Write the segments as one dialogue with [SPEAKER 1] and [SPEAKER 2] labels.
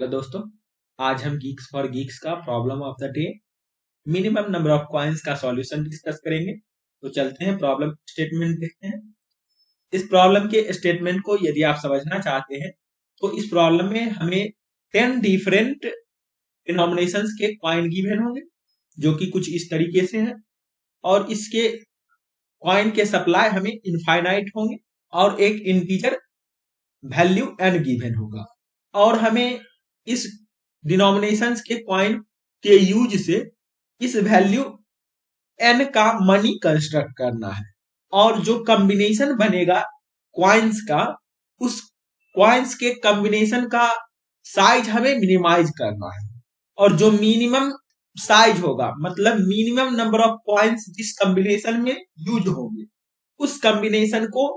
[SPEAKER 1] Hello दोस्तों, आज हम गीक्स फॉर गीक्स का problem of the day minimum number of coins का सॉल्यूशन डिस्कस करेंगे। तो चलते हैं प्रॉब्लम स्टेटमेंट देखते हैं। इस प्रॉब्लम के स्टेटमेंट को यदि आप समझना चाहते हैं तो इस प्रॉब्लम में हमें 10 डिफरेंट डिनोमिनेशंस के कॉइन गिवन होंगे जो कि कुछ इस तरीके से हैं और इसके कॉइन के सप्लाई हमें इनफाइनाइट होंगे और एक इंटीजर वैल्यू n गिवन होगा और हमें इस डिनोमिनेशंस के कॉइन के यूज से इस वैल्यू n का मनी कंस्ट्रक्ट करना है और जो कॉम्बिनेशन बनेगा कॉइन्स का, उस कॉइन्स के कॉम्बिनेशन का साइज हमें मिनिमाइज करना है और जो मिनिमम साइज होगा मतलब मिनिमम नंबर ऑफ कॉइन्स जिस कॉम्बिनेशन में यूज होंगे उस कॉम्बिनेशन को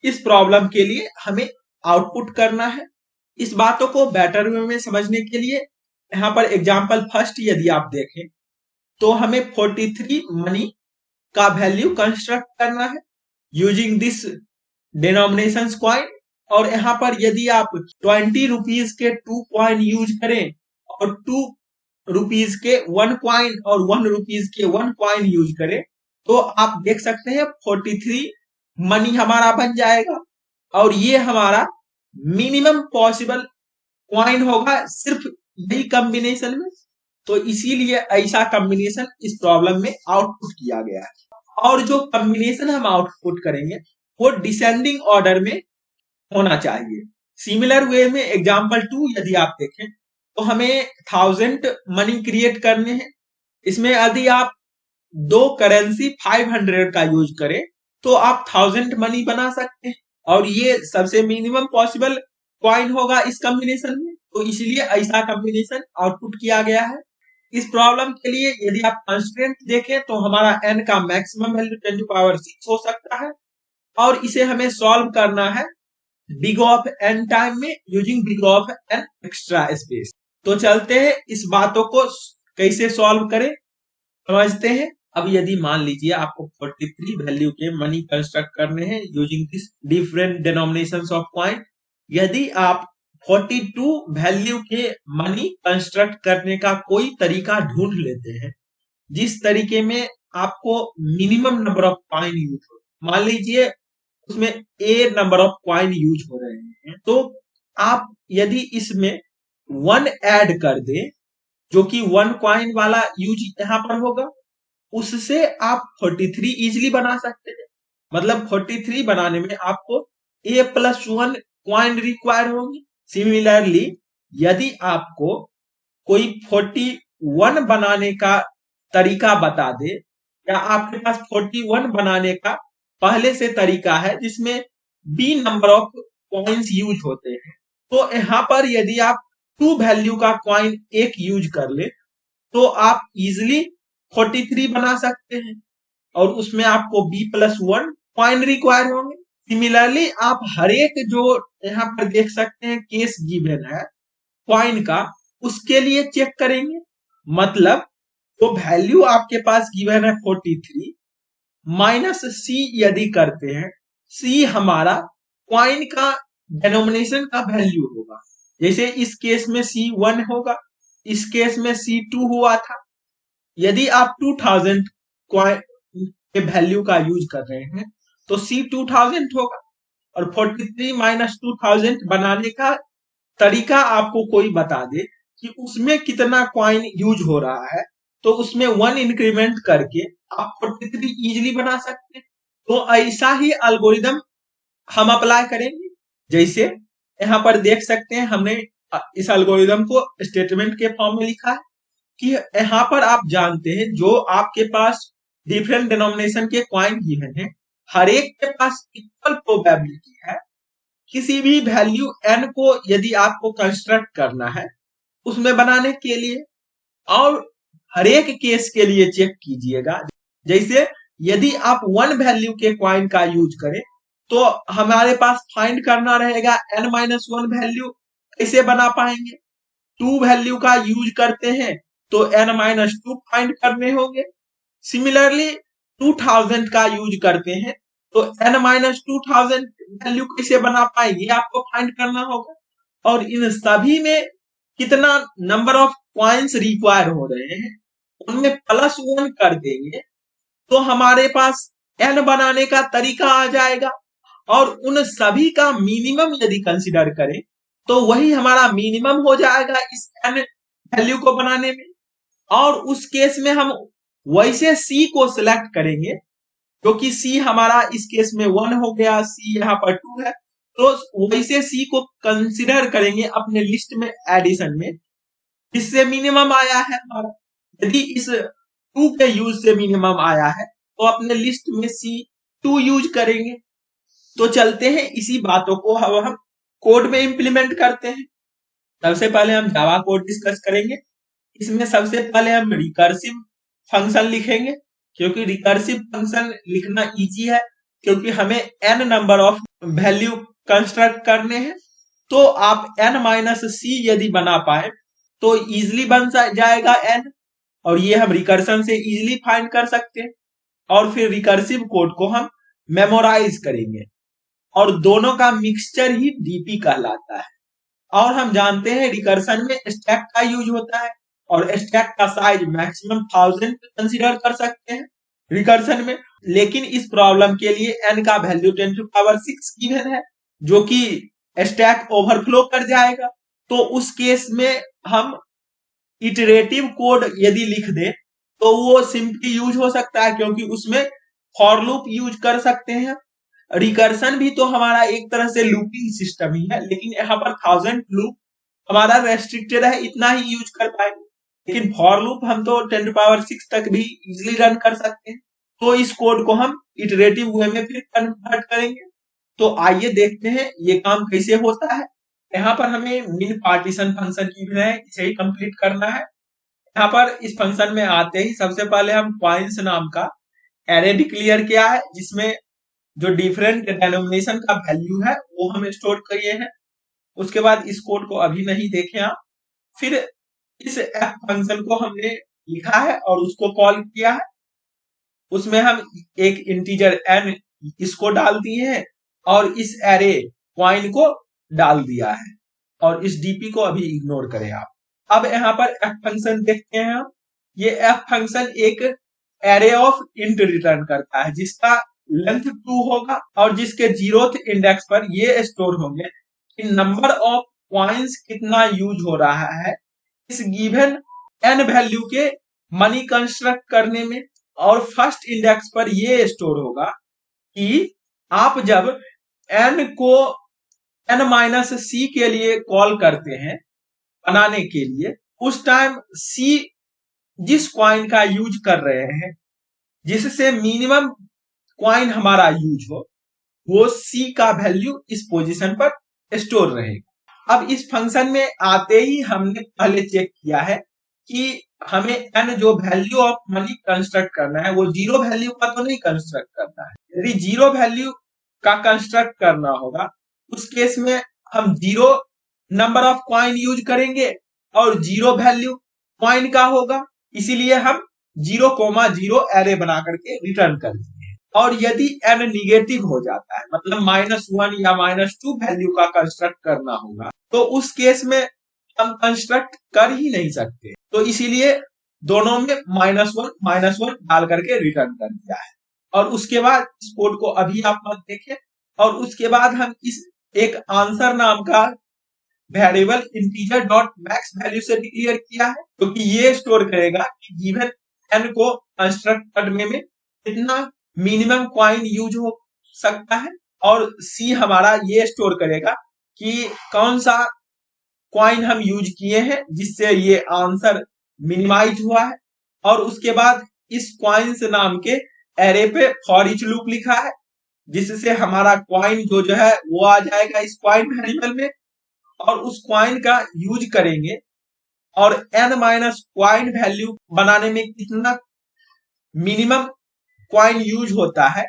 [SPEAKER 1] इस प्रॉब्लम के लिए हमें आउटपुट करना है। इस बातों को बेटर वे में समझने के लिए यहाँ पर एग्जांपल फर्स्ट यदि आप देखें तो हमें 43 मनी का वैल्यू कंस्ट्रक्ट करना है यूजिंग दिस डिनोमिनेशन कॉइन। और यहाँ पर यदि आप 20 रुपीज के 2 कॉइन यूज करें और 2 रुपीज के 1 कॉइन और 1 रुपीज के 1 कॉइन यूज करें तो आप देख सकते हैं 43 मनी हमारा बन जाएगा और ये हमारा मिनिमम पॉसिबल कॉइन होगा सिर्फ यही कॉम्बिनेशन में। तो इसीलिए ऐसा कॉम्बिनेशन इस प्रॉब्लम में आउटपुट किया गया है और जो कॉम्बिनेशन हम आउटपुट करेंगे वो डिसेंडिंग ऑर्डर में होना चाहिए। सिमिलर वे में एग्जांपल 2 यदि आप देखें तो हमें 1000 मनी क्रिएट करने हैं। इसमें यदि आप दो करेंसी 500 का यूज करें तो आप 1000 मनी बना सकते हैं और ये सबसे मिनिमम पॉसिबल कॉइन होगा इस कॉम्बिनेशन में। तो इसलिए ऐसा कॉम्बिनेशन आउटपुट किया गया है। इस प्रॉब्लम के लिए यदि आप कंस्ट्रेंट देखें तो हमारा n का मैक्सिमम वैल्यू 10⁻6 हो सकता है और इसे हमें सॉल्व करना है बिग ऑफ n टाइम में using big of n extra space. तो चलते हैं इस बातों को कैसे सॉल्व करें समझते हैं। अब यदि मान लीजिए आपको 43 वैल्यू के मनी कंस्ट्रक्ट करने हैं using this different denominations of coin. यदि आप 42 वैल्यू के मनी कंस्ट्रक्ट करने का कोई तरीका ढूंढ लेते हैं जिस तरीके में आपको minimum number of coin use हो, मान लीजिए उसमें ए नंबर ऑफ कॉइन यूज हो रहे हैं तो आप यदि इसमें 1 ऐड कर दे जो कि 1 कॉइन वाला यूज यहाँ पर होगा उससे आप 43 इजिली बना सकते हैं। मतलब 43 बनाने में आपको a+1 कॉइन रिक्वायर होंगी। सिमिलरली यदि आपको कोई 41 बनाने का तरीका बता दे या आपके पास 41 बनाने का पहले से तरीका है जिसमें b number of coins use होते हैं तो यहाँ पर यदि आप 2 वैल्यू का कॉइन एक यूज कर ले तो आप इजिली 43 बना सकते हैं और उसमें आपको b+1 कॉइन रिक्वायर होंगे। सिमिलरली आप हर एक जो यहाँ पर देख सकते हैं केस गिवन है कॉइन का उसके लिए चेक करेंगे। मतलब तो वैल्यू आपके पास गिवन है 43 माइनस c यदि करते हैं c हमारा कॉइन का डेनोमिनेशन का वैल्यू होगा। जैसे इस केस में c1 होगा, इस केस में c2 हुआ था। यदि आप 2000 कॉइन के वैल्यू का यूज कर रहे हैं तो c 2000 होगा और 43 माइनस 2000 बनाने का तरीका आपको कोई बता दे कि उसमें कितना कॉइन यूज हो रहा है तो उसमें 1 इंक्रीमेंट करके आप 43 इजिली बना सकते हैं। तो ऐसा ही एल्गोरिदम हम अप्लाई करेंगे। जैसे यहाँ पर देख सकते हैं हमने इस एल्गोरिदम को स्टेटमेंट के फॉर्म में लिखा है कि यहाँ पर आप जानते हैं जो आपके पास डिफरेंट डिनोमिनेशन के कॉइन गिवन है हर एक के पास इक्वल प्रोबेबिलिटी है किसी भी वैल्यू n को यदि आपको कंस्ट्रक्ट करना है उसमें बनाने के लिए। और हर एक केस के लिए चेक कीजिएगा। जैसे यदि आप 1 वैल्यू के कॉइन का यूज करें तो हमारे पास फाइंड करना रहेगा n-1 वैल्यू कैसे बना पाएंगे। 2 वैल्यू का यूज करते हैं तो n-2 फाइंड करने होंगे। सिमिलरली 2000 का यूज करते हैं तो n-2000 वैल्यू कैसे बना पाए ये आपको फाइंड करना होगा। और इन सभी में कितना नंबर ऑफ कॉइन्स रिक्वायर हो रहे हैं उनमें +1 कर देंगे तो हमारे पास n बनाने का तरीका आ जाएगा और उन सभी का मिनिमम यदि कंसीडर करें तो वही हमारा मिनिमम हो जाएगा इस n वैल्यू को बनाने में। और उस केस में हम वैसे c को सिलेक्ट करेंगे क्योंकि c हमारा इस केस में 1 हो गया, c यहाँ पर 2 है, तो वैसे c को कंसीडर करेंगे अपने लिस्ट में एडिशन में जिससे मिनिमम आया है हमारा। यदि इस 2 के यूज से मिनिमम आया है तो अपने लिस्ट में C2 यूज करेंगे। तो चलते हैं इसी बातों को हम कोड में इंप्लीमेंट करते हैं। सबसे पहले हम जावा कोड डिस्कस करेंगे। इसमें सबसे पहले हम रिकर्सिव फंक्शन लिखेंगे क्योंकि रिकर्सिव फंक्शन लिखना इजी है क्योंकि हमें n number of value construct करने हैं। तो आप n-c यदि बना पाए तो इजिली बन जाएगा n और ये हम रिकर्सन से इजिली फाइंड कर सकते हैं और फिर रिकर्सिव कोड को हम मेमोराइज करेंगे और दोनों का मिक्सचर ही डीपी कहलाता है। और हम जानते हैं रिकर्सन में स्टैक का यूज होता है और स्टैक का साइज मैक्सिमम 1000 कंसीडर कर सकते हैं रिकर्सन में। लेकिन इस प्रॉब्लम के लिए n का वैल्यू 10⁶ गिवन है जो कि स्टैक ओवरफ्लो कर जाएगा। तो उस केस में हम इटरेटिव कोड यदि लिख दे तो वो सिंपली यूज हो सकता है क्योंकि उसमें फॉर लूप यूज कर सकते हैं। रिकर्सन भी तो हमारा एक तरह से लूपिंग सिस्टम ही है लेकिन यहाँ पर 1000 लूप हमारा रेस्ट्रिक्टेड है, इतना ही यूज कर पाएंगे। लेकिन फॉर लूप हम तो 10⁶ तक भी इजिली रन कर सकते हैं। तो इस कोड को हम इटरेटिव वे में फिर कन्वर्ट करेंगे। तो आइए देखते हैं ये काम कैसे होता है। यहाँ पर हमें मिन पार्टीशन फंक्शन गिवन है, इसे ही कंप्लीट करना है। यहाँ पर इस फंक्शन में आते ही सबसे पहले हम कॉइन्स नाम का एरे डिक्लेयर किया है जिसमें जो डिफरेंट डेनोमिनेशन का वैल्यू है वो हम स्टोर किए हैं। उसके बाद इस कोड को अभी नहीं देखें आप। फिर इस f फंक्शन को हमने लिखा है और उसको कॉल किया है। उसमें हम एक इंटीजर n इसको डाल दिए हैं और इस एरे कॉइन को डाल दिया है और इस डीपी को अभी इग्नोर करें आप। अब यहाँ पर f फंक्शन देखते हैं हम। ये f फंक्शन एक एरे ऑफ इंट रिटर्न करता है जिसका लेंथ 2 होगा और जिसके 0th इंडेक्स पर ये स्टोर होंगे कि नंबर ऑफ कॉइन्स कितना यूज हो रहा है इस गिवन n वैल्यू के मनी कंस्ट्रक्ट करने में। और फर्स्ट इंडेक्स पर ये स्टोर होगा कि आप जब n को n-c के लिए कॉल करते हैं बनाने के लिए उस टाइम c जिस कॉइन का यूज कर रहे हैं जिससे मिनिमम कॉइन हमारा यूज हो वो c का वैल्यू इस पोजीशन पर स्टोर रहेगा। अब इस फंक्शन में आते ही हमने पहले चेक किया है कि हमें n जो वैल्यू ऑफ मनी कंस्ट्रक्ट करना है वो 0 वैल्यू का तो नहीं कंस्ट्रक्ट करना है। यदि 0 वैल्यू का कंस्ट्रक्ट करना होगा उस केस में हम 0 नंबर ऑफ कॉइन यूज करेंगे और 0 वैल्यू कॉइन का होगा, इसीलिए हम 0,0 एरे बना करके रिटर्न कर देंगे। और यदि n निगेटिव हो जाता है मतलब -1 या -2 वैल्यू का कंस्ट्रक्ट करना होगा तो उस केस में हम कंस्ट्रक्ट कर ही नहीं सकते। तो इसीलिए दोनों में -1 डाल करके रिटर्न कर दिया है। और उसके बाद इस कोड को अभी आप मत देखें और उसके बाद हम इस एक आंसर नाम का variable integer dot max value से डिक्लेयर किया है क्योंकि ये स्टोर करेगा कि गिवन n को कंस्ट्रक्ट करने में कितना मिनिमम कॉइन यूज हो सकता है और c हमारा ये स्टोर करेगा कि कौन सा कॉइन हम यूज किए हैं जिससे ये आंसर मिनिमाइज हुआ है। और उसके बाद इस कॉइन्स नाम के एरे पे फॉर ईच लूप लिखा है जिससे हमारा कॉइन जो है वो आ जाएगा इस कॉइन वेरिएबल में और उस कॉइन का यूज करेंगे और n-कॉइन वैल्यू बनाने में कितना मिनिमम कॉइन यूज होता है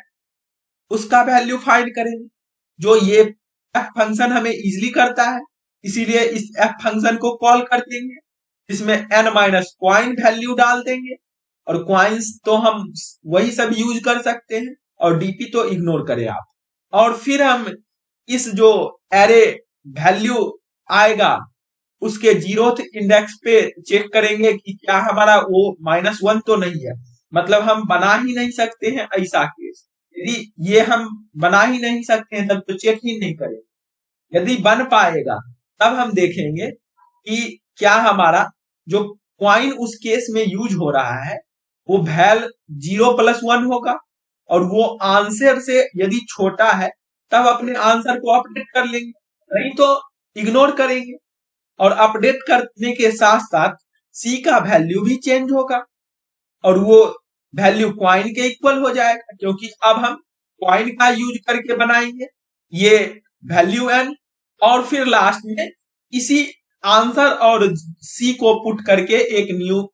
[SPEAKER 1] उसका वैल्यू फाइंड करेंगे जो ये f फंक्शन हमें इजिली करता है। इसीलिए इस f फंक्शन को कॉल कर देंगे जिसमें n-कॉइन वैल्यू डाल देंगे और कॉइन्स तो हम वही सब यूज कर सकते हैं और डीपी तो इग्नोर करें आप। और फिर हम इस जो एरे वैल्यू आएगा उसके 0th इंडेक्स पे चेक करेंगे कि क्या हमारा वो -1 तो नहीं है, मतलब हम बना ही नहीं सकते हैं ऐसा केस। यदि ये हम बना ही नहीं सकते हैं तब तो चेक ही नहीं करेंगे। यदि बन पाएगा तब हम देखेंगे कि क्या हमारा जो क्वाइन उस केस में यूज हो रहा है वो वैल 0+1 होगा, और वो आंसर से यदि छोटा है तब अपने आंसर को अपडेट कर लेंगे, नहीं तो इग्नोर करेंगे। और अपडेट करने के साथ साथ सी का वैल्यू भी चेंज होगा और वो वैल्यू क्वाइन के इक्वल हो जाएगा, क्योंकि अब हम क्वाइन का यूज करके बनाएंगे ये वैल्यू एन, और फिर लास्ट में इसी आंसर और सी को पुट करके एक न्यू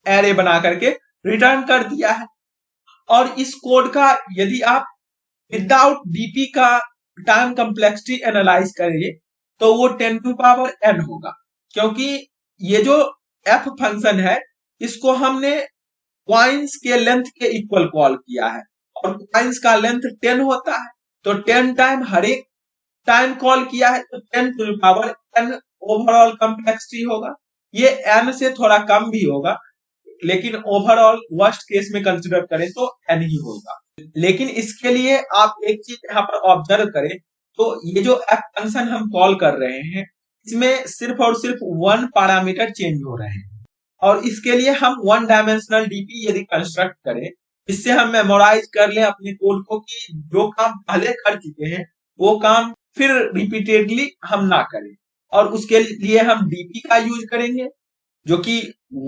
[SPEAKER 1] एरे बना करके रिटर्न कर दिया है। और इस कोड का यदि आप विदाउट डीपी का टाइम कम्प्लेक्सिटी एनालाइज करेंगे तो वो 10⁻n होगा, क्योंकि ये जो f फंक्शन है इसको हमने क्वाइंस के लेंथ के इक्वल कॉल किया है, और क्वाइंस का लेंथ 10 होता है, तो 10 टाइम हर एक टाइम कॉल किया है तो 10⁻n ओवरऑल कम्प्लेक्सिटी होगा। ये n से थोड़ा कम भी होगा, लेकिन ओवरऑल वर्स्ट केस में कंसिडर करें तो n ही होगा। लेकिन इसके लिए आप एक चीज यहाँ पर ऑब्जर्व करें, तो ये जो f फंक्शन हम कॉल कर रहे हैं इसमें सिर्फ और सिर्फ 1 पैरामीटर चेंज हो रहे हैं, और इसके लिए हम 1 डायमेंशनल डीपी यदि कंस्ट्रक्ट करें, इससे हम मेमोराइज कर लें अपने कोड को कि जो काम पहले कर चुके हैं वो काम फिर रिपीटेडली हम ना करें। और उसके लिए हम डीपी का यूज करेंगे, जो कि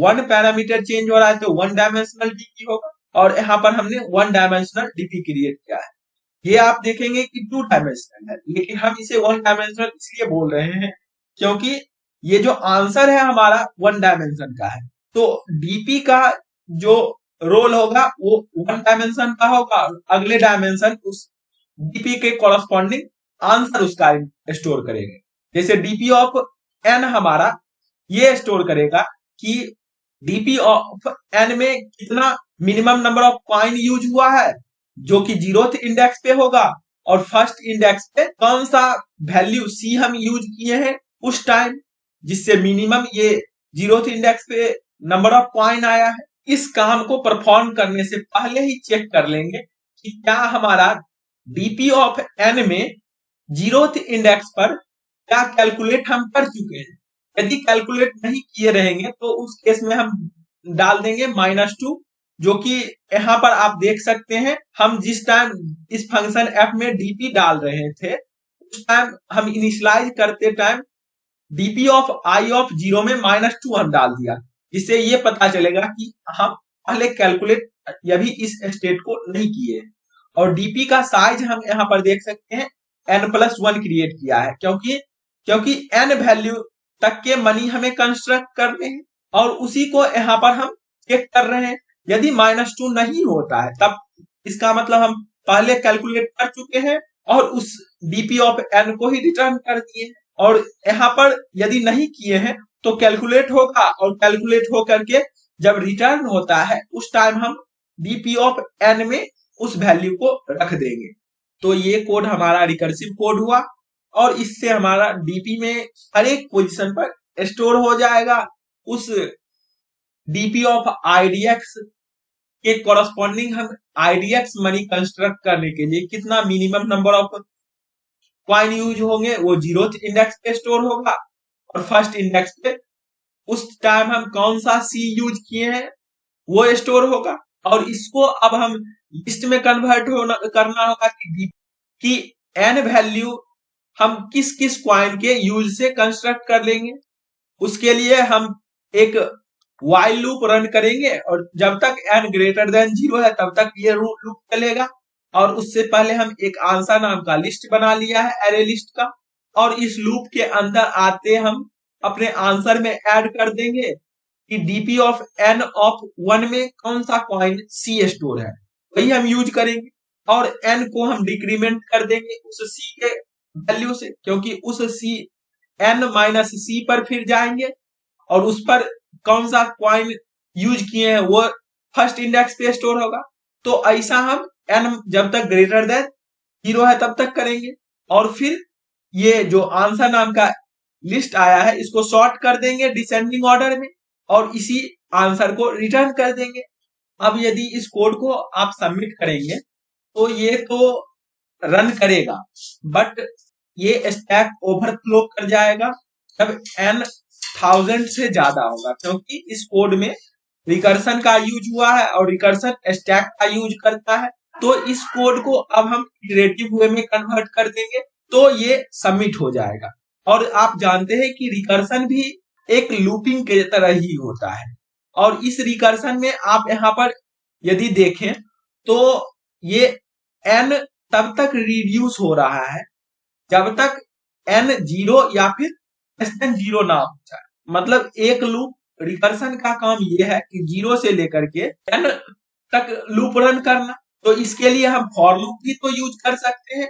[SPEAKER 1] 1 पैरामीटर चेंज हो रहा है तो 1 डायमेंशनल डीपी होगा, और यहाँ पर हमने 1 डायमेंशनल डीपी क्रिएट किया है। ये आप देखेंगे कि 2 डायमेंशनल है, लेकिन हम इसे 1 डायमेंशनल इसलिए बोल रहे हैं क्योंकि ये जो आंसर है हमारा 1 डायमेंशन का है, तो डीपी का जो रोल होगा वो 1 डायमेंशन का होगा, और अगले डायमेंशन उस डीपी के कॉरस्पॉन्डिंग आंसर उसका स्टोर करेंगे। जैसे डीपी ऑफ एन हमारा ये स्टोर करेगा कि डीपी ऑफ एन में कितना minimum number of coin use हुआ है, जो कि 0th इंडेक्स पे होगा, और फर्स्ट इंडेक्स पे कौन सा वैल्यू सी हम यूज किए हैं उस टाइम, जिससे मिनिमम ये 0th इंडेक्स पे नंबर ऑफ कॉइन आया है। इस काम को परफॉर्म करने से पहले ही चेक कर लेंगे कि क्या हमारा डीपी ऑफ एन में 0th इंडेक्स पर क्या कैलकुलेट हम कर चुके हैं। यदि कैलकुलेट नहीं किए रहेंगे तो उस केस में हम डाल देंगे -2, जो कि यहाँ पर आप देख सकते हैं हम जिस टाइम इस फंक्शन f में डीपी डाल रहे थे उस टाइम हम इनिशियलाइज करते time DP of I of 0 में -2 हम डाल दिया, जिससे ये पता चलेगा कि हम पहले कैलकुलेट अभी इस स्टेट को नहीं किए। और डीपी का साइज हम यहाँ पर देख सकते हैं n+1 क्रिएट किया है, क्योंकि n वैल्यू तक के मनी हमें कंस्ट्रक्ट करने हैं, और उसी को यहाँ पर हम चेक कर रहे हैं। यदि -2 नहीं होता है तब इसका मतलब हम पहले कैलकुलेट कर चुके हैं और उस डीपी ऑफ n को ही रिटर्न कर दिए हैं, और यहाँ पर यदि नहीं किए हैं तो कैलकुलेट होगा, और कैलकुलेट हो करके जब रिटर्न होता है उस टाइम हम डीपी ऑफ n में उस वैल्यू को रख देंगे। तो ये कोड हमारा रिकर्सिव कोड हुआ, और इससे हमारा डीपी में हर एक पोजीशन पर स्टोर हो जाएगा। उस डीपी ऑफ आईडीएक्स के कॉरस्पॉन्डिंग हम आईडीएक्स मनी कंस्ट्रक्ट करने के लिए कितना minimum number of coin use होंगे वो 0th इंडेक्स पे स्टोर होगा, और फर्स्ट इंडेक्स पे उस टाइम हम कौन सा सी यूज किए हैं वो स्टोर होगा। और इसको अब हम लिस्ट में कन्वर्ट करना होगा कि एन वैल्यू हम किस किस क्वाइन के यूज से कंस्ट्रक्ट कर लेंगे। उसके लिए हम एक while लूप रन करेंगे, और जब तक n ग्रेटर देन 0 है तब तक ये लूप चलेगा। और उससे पहले हम एक आंसर नाम का लिस्ट बना लिया है एरे लिस्ट का, और इस लूप के अंदर आते हम अपने आंसर में ऐड कर देंगे कि डीपी ऑफ n ऑफ 1 में कौन सा कॉइन सी स्टोर है, वही हम यूज करेंगे। और n को हम डिक्रीमेंट कर देंगे उस सी के वैल्यू से, क्योंकि उस सी n-c पर फिर जाएंगे और उस पर कौन सा कॉइन यूज किए हैं वो फर्स्ट इंडेक्स पे स्टोर होगा। तो ऐसा हम n जब तक ग्रेटर देन 0 है तब तक करेंगे, और फिर ये जो आंसर नाम का लिस्ट आया है इसको सॉर्ट कर देंगे डिसेंडिंग ऑर्डर में और इसी आंसर को रिटर्न कर देंगे। अब यदि इस कोड को आप सबमिट करेंगे तो ये तो रन करेगा, बट ये स्टैक ओवरफ्लो कर जाएगा जब n 1000 से ज्यादा होगा, क्योंकि इस कोड में रिकर्सन का यूज हुआ है और रिकर्सन स्टैक का यूज करता है। तो इस कोड को अब हम इटरेटिव वे में कन्वर्ट कर देंगे तो ये सबमिट हो जाएगा। और आप जानते हैं कि रिकर्सन भी एक लूपिंग के तरह ही होता है, और इस रिकर्सन में आप यहाँ पर यदि देखें तो ये n तब तक रिड्यूस हो रहा है जब तक n 0 या फिर लेस देन 0 ना हो जाए। मतलब एक लूप रिकर्सन का काम ये है कि 0 से लेकर के n तक लूप रन करना। तो इसके लिए हम फॉर लूप भी तो यूज कर सकते हैं,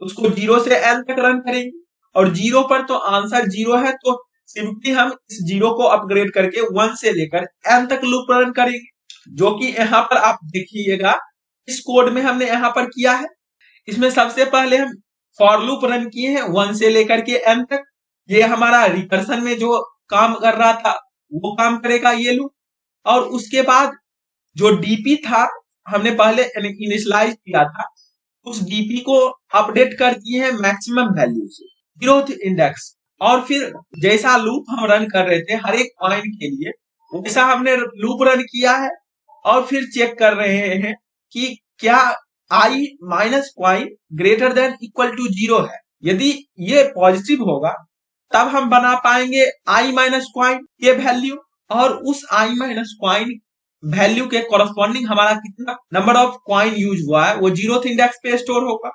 [SPEAKER 1] उसको 0 से n तक रन करेंगे और 0 पर तो आंसर 0 है, तो सिंपली हम इस 0 को अपग्रेड करके 1 से लेकर n तक लूप रन करेंगे, जो कि यहाँ पर आप देखिएगा इस कोड में हमने यहाँ पर किया है। इसमें सबसे पहले हम फॉर लूप रन किए हैं 1 से लेकर के n तक। ये हमारा रिकर्सन में जो काम कर रहा था वो काम करेगा ये लूप, और उसके बाद जो डीपी था हमने पहले इनिशियलाइज किया था, उस डीपी को अपडेट कर दिए हैं मैक्सिमम वैल्यू से 0th इंडेक्स। और फिर जैसा लूप हम रन कर रहे थे हर एक पॉइंट के लिए वैसा हमने लूप रन किया है, और फिर चेक कर रहे हैं कि क्या i minus quine greater than equal to 0 है। यदि ये पॉजिटिव होगा तब हम बना पाएंगे i माइनस क्वाइन के वैल्यू, और उस i माइनस क्वाइन वैल्यू के कॉरस्पॉन्डिंग हमारा कितना नंबर ऑफ क्वाइन यूज हुआ है वो 0th इंडेक्स पे स्टोर होगा।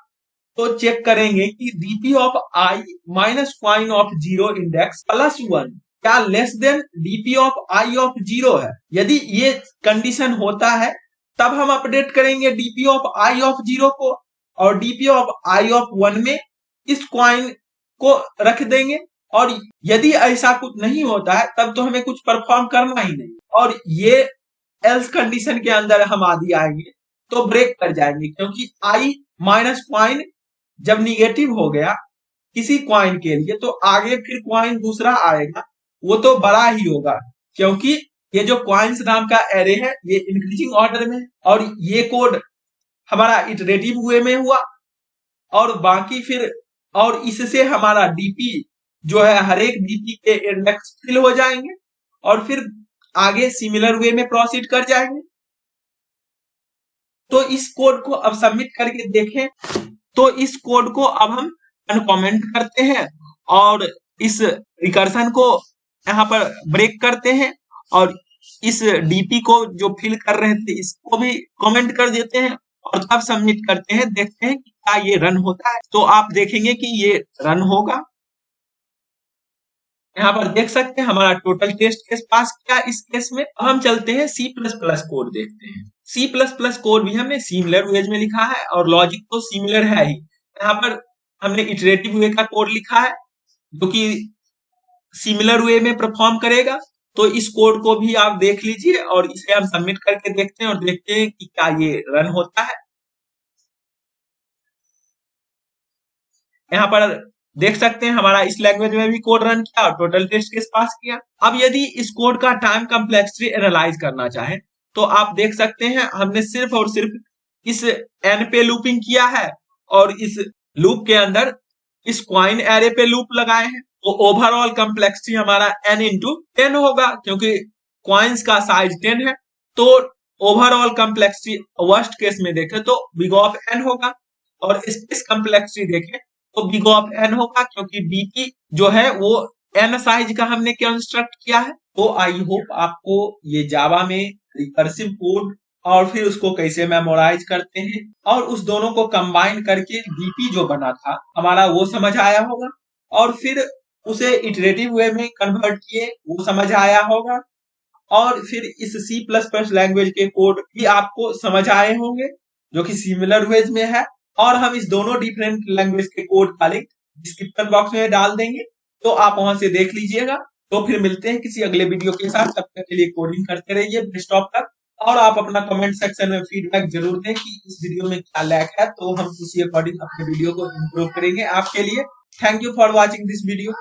[SPEAKER 1] तो चेक करेंगे कि dp of i minus coin of 0 index plus 1 क्या less than dp of i of 0 है। यदि ये कंडीशन होता है तब हम अपडेट करेंगे dp ऑफ i ऑफ 0 को, और dp ऑफ i ऑफ 1 में इस क्वाइन को रख देंगे। और यदि ऐसा कुछ नहीं होता है तब तो हमें कुछ परफॉर्म करना ही नहीं, और ये एल्स कंडीशन के अंदर हम आदि आएंगे तो ब्रेक कर जाएंगे, क्योंकि i माइनस क्वाइन जब निगेटिव हो गया किसी क्वाइन के लिए तो आगे फिर क्वाइन दूसरा आएगा वो तो बड़ा ही होगा, क्योंकि ये जो क्वाइंस नाम का एरे है ये इंक्रीजिंग ऑर्डर में है, और ये कोड हमारा इटरेटिव वे में हुआ, और बाकी फिर और इससे हमारा डीपी जो है हर एक डीपी के इंडेक्स फिल हो जाएंगे और फिर आगे सिमिलर वे में प्रोसीड कर जाएंगे। तो इस कोड को अब सबमिट करके देखें, तो इस कोड को अब हम अनकमेंट करते हैं और इस रिकर्सन को यहाँ पर ब्रेक करते हैं, और इस डीपी को जो फिल कर रहे थे इसको भी कमेंट कर देते हैं और तब सबमिट करते हैं। देखते हैं कि क्या ये रन होता है। तो आप देखेंगे कि ये रन होगा। यहाँ पर देख सकते हैं हमारा टोटल टेस्ट केस पास किया इस केस में। अब हम चलते हैं C++ कोड देखते हैं। C++ कोड भी हमने सिमिलर वेज में लिखा है और लॉजिक तो सिमिलर है ही। यहाँ पर हमने इटरेटिव वे का कोड लिखा है जो कि सिमिलर वे में परफॉर्म करेगा। तो इस कोड को भी आप देख लीजिए और इसे हम सबमिट करके देखते हैं और देखते हैं कि क्या ये रन होता है। यहाँ पर देख सकते हैं हमारा इस लैंग्वेज में भी कोड रन किया और टोटल टेस्ट केस पास किया। अब यदि इस कोड का टाइम कम्प्लेक्सिटी एनालाइज करना चाहे तो आप देख सकते हैं हमने सिर्फ और सिर्फ इस n पे लूपिंग किया है और इस लूप के अंदर इस क्वाइन एरे पे लूप लगाए हैं। तो ओवरऑल कम्प्लेक्सिटी हमारा n इंटू 10 होगा, क्योंकि क्वाइंस का साइज 10 है। तो ओवरऑल कम्प्लेक्सिटी वर्स्ट केस में देखें तो बिग ऑफ n होगा, और स्पेस कम्प्लेक्सिटी देखें तो बिग ऑफ n होगा, क्योंकि डीपी जो है वो n साइज का हमने कंस्ट्रक्ट किया है। तो आई होप आपको ये जावा में रिकर्सिव कोड और फिर उसको कैसे मेमोराइज करते हैं और उस दोनों को कंबाइन करके डीपी जो बना था हमारा वो समझ आया होगा, और फिर उसे इटरेटिव वे में कन्वर्ट किए वो समझ आया होगा, और फिर इस C++ लैंग्वेज के कोड भी आपको समझ आए होंगे जो कि सिमिलर वेज में है। और हम इस दोनों डिफरेंट लैंग्वेज के कोड का लिंक डिस्क्रिप्शन बॉक्स में डाल देंगे, तो आप वहां से देख लीजिएगा। तो फिर मिलते हैं किसी अगले वीडियो के साथ, तब तक के लिए कोडिंग करते रहिए बेस्ट ऑफ लक। और आप अपना कमेंट सेक्शन में फीडबैक जरूर दें कि इस वीडियो में क्या लैग है, तो हम उसी अकॉर्डिंग अपने वीडियो को इम्प्रूव करेंगे आपके लिए। Thank you for watching this video.